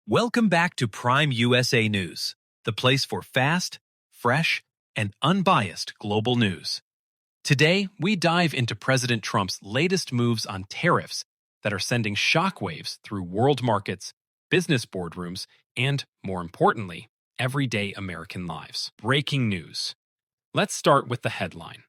Welcome back to Prime USA News, the place for fast, fresh, and unbiased global news. Today, we dive into President Trump's latest moves on tariffs that are sending shockwaves through world markets, business boardrooms, and, more importantly, everyday American lives. Breaking news. Let's start with the headline.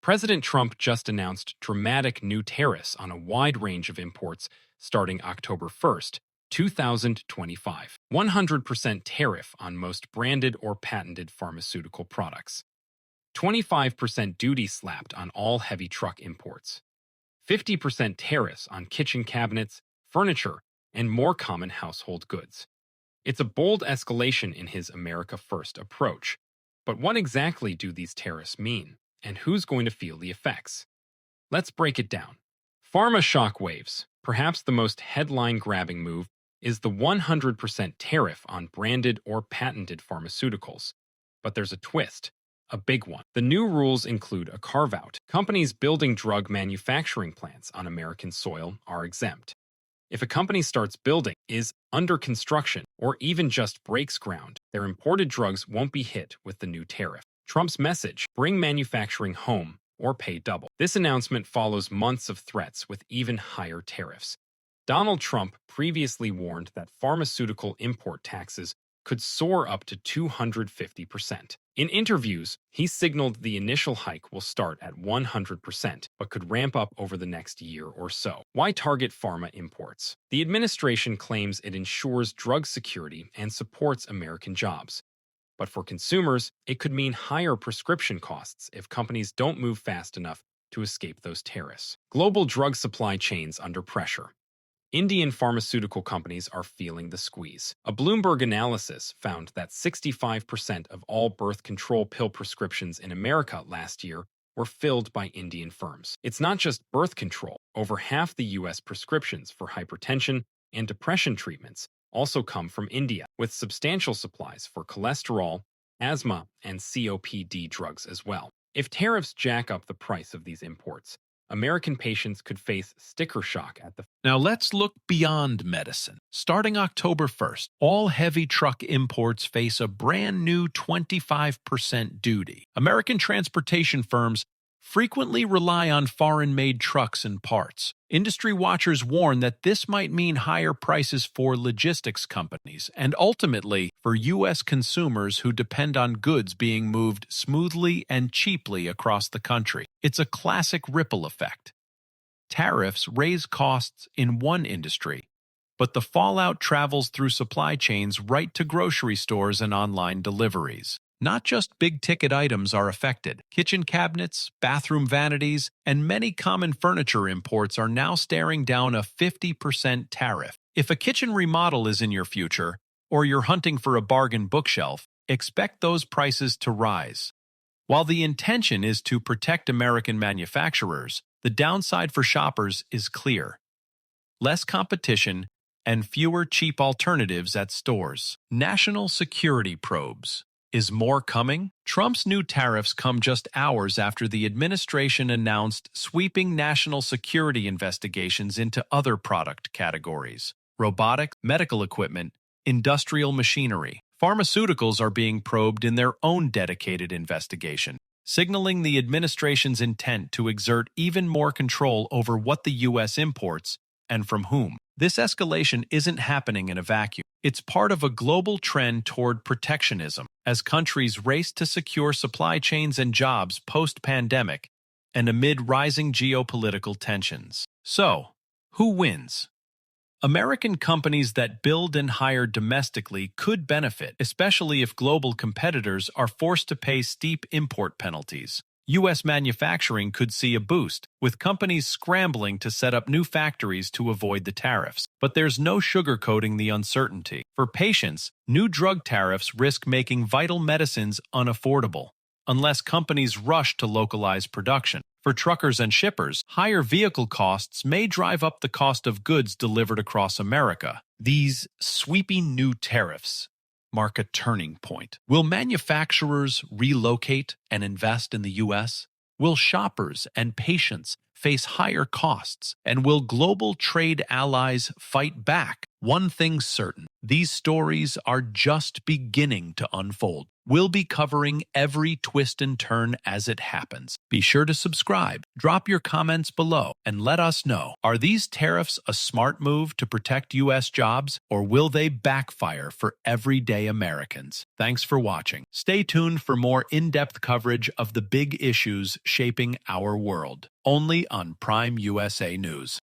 President Trump just announced dramatic new tariffs on a wide range of imports starting October 1st, 2025. 100% tariff on most branded or patented pharmaceutical products. 25% duty slapped on all heavy truck imports. 50% tariffs on kitchen cabinets, furniture, and more common household goods. It's a bold escalation in his America First approach. But what exactly do these tariffs mean? And who's going to feel the effects? Let's break it down. Pharma shockwaves. Perhaps the most headline-grabbing move is the 100% tariff on branded or patented pharmaceuticals. But there's a twist, a big one. The new rules include a carve-out. Companies building drug manufacturing plants on American soil are exempt. If a company starts building, is under construction, or even just breaks ground, their imported drugs won't be hit with the new tariff. Trump's message: bring manufacturing home or pay double. This announcement follows months of threats with even higher tariffs. Donald Trump previously warned that pharmaceutical import taxes could soar up to 250%. In interviews, he signaled the initial hike will start at 100%, but could ramp up over the next year or so. Why target pharma imports? The administration claims it ensures drug security and supports American jobs. But for consumers, it could mean higher prescription costs if companies don't move fast enough to escape those tariffs. Global drug supply chains under pressure. Indian pharmaceutical companies are feeling the squeeze. A Bloomberg analysis found that 65% of all birth control pill prescriptions in America last year were filled by Indian firms. It's not just birth control. Over half the U.S. prescriptions for hypertension and depression treatments also come from India, with substantial supplies for cholesterol, asthma, and COPD drugs as well. If tariffs jack up the price of these imports, American patients could face sticker shock at the... Now let's look beyond medicine. Starting October 1st, all heavy truck imports face a brand new 25% duty. American transportation firms frequently rely on foreign-made trucks and parts. Industry watchers warn that this might mean higher prices for logistics companies and ultimately for U.S. consumers who depend on goods being moved smoothly and cheaply across the country. It's a classic ripple effect. Tariffs raise costs in one industry, but the fallout travels through supply chains right to grocery stores and online deliveries. Not just big-ticket items are affected. Kitchen cabinets, bathroom vanities, and many common furniture imports are now staring down a 50% tariff. If a kitchen remodel is in your future, or you're hunting for a bargain bookshelf, expect those prices to rise. While the intention is to protect American manufacturers, the downside for shoppers is clear. Less competition and fewer cheap alternatives at stores. National security probes. Is more coming? Trump's new tariffs come just hours after the administration announced sweeping national security investigations into other product categories: robotics, medical equipment, industrial machinery. Pharmaceuticals are being probed in their own dedicated investigation, signaling the administration's intent to exert even more control over what the U.S. imports and from whom. This escalation isn't happening in a vacuum. It's part of a global trend toward protectionism, as countries race to secure supply chains and jobs post-pandemic and amid rising geopolitical tensions. So, who wins? American companies that build and hire domestically could benefit, especially if global competitors are forced to pay steep import penalties. U.S. manufacturing could see a boost, with companies scrambling to set up new factories to avoid the tariffs. But there's no sugarcoating the uncertainty. For patients, new drug tariffs risk making vital medicines unaffordable, unless companies rush to localize production. For truckers and shippers, higher vehicle costs may drive up the cost of goods delivered across America. These sweeping new tariffs mark a turning point. Will manufacturers relocate and invest in the U.S.? Will shoppers and patients face higher costs? And will global trade allies fight back? One thing's certain, these stories are just beginning to unfold. We'll be covering every twist and turn as it happens. Be sure to subscribe, drop your comments below, and let us know. Are these tariffs a smart move to protect U.S. jobs, or will they backfire for everyday Americans? Thanks for watching. Stay tuned for more in-depth coverage of the big issues shaping our world, only on Prime USA News.